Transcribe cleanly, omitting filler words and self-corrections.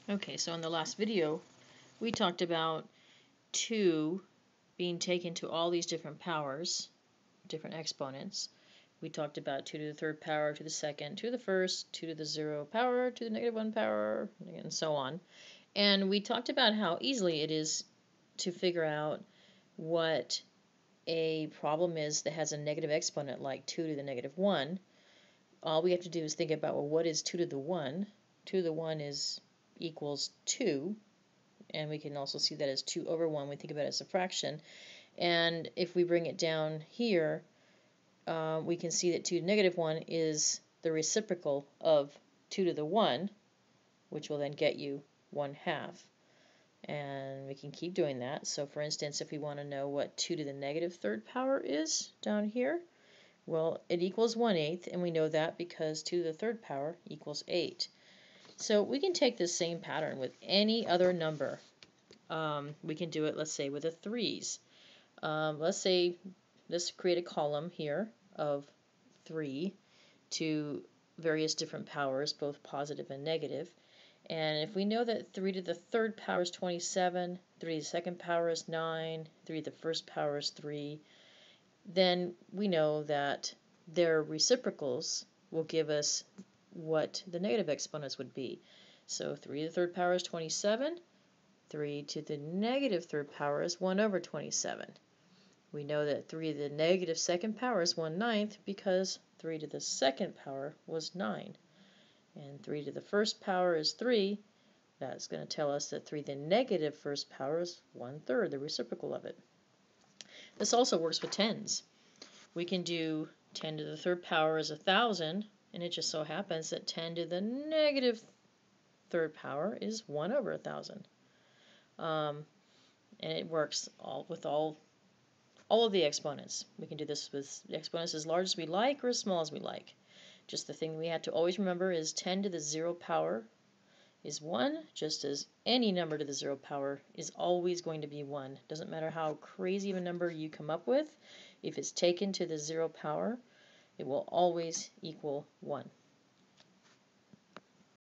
Okay, so in the last video, we talked about 2 being taken to all these different powers, different exponents. We talked about 2 to the third power, 2 to the second, 2 to the first, 2 to the 0 power, 2 to the negative 1 power, and so on. And we talked about how easily it is to figure out what a problem is that has a negative exponent like 2 to the negative 1. All we have to do is think about, well, what is 2 to the 1? 2 to the 1 is equals 2, and we can also see that as 2 over 1. We think about it as a fraction. And if we bring it down here, we can see that 2 to the negative 1 is the reciprocal of 2 to the 1, which will then get you 1/2. And we can keep doing that. So for instance, if we want to know what 2 to the negative third power is down here, well, it equals 1/8, and we know that because 2 to the third power equals 8. So we can take this same pattern with any other number. We can do it, let's say, with the 3's. Let's create a column here of 3 to various different powers, both positive and negative. And if we know that 3 to the third power is 27, 3 to the second power is 9, 3 to the first power is 3, then we know that their reciprocals will give us what the negative exponents would be. So 3 to the third power is 27. 3 to the negative third power is 1 over 27. We know that 3 to the negative second power is 1/9 because 3 to the second power was 9. And 3 to the first power is 3. That's going to tell us that 3 to the negative first power is 1/3, the reciprocal of it. This also works with tens. We can do 10 to the third power is 1,000, and it just so happens that 10 to the negative third power is 1 over 1,000. And it works with all of the exponents. We can do this with exponents as large as we like or as small as we like. Just the thing we have to always remember is 10 to the 0 power is 1, just as any number to the 0 power is always going to be 1. Doesn't matter how crazy of a number you come up with, if it's taken to the 0 power, it will always equal 1.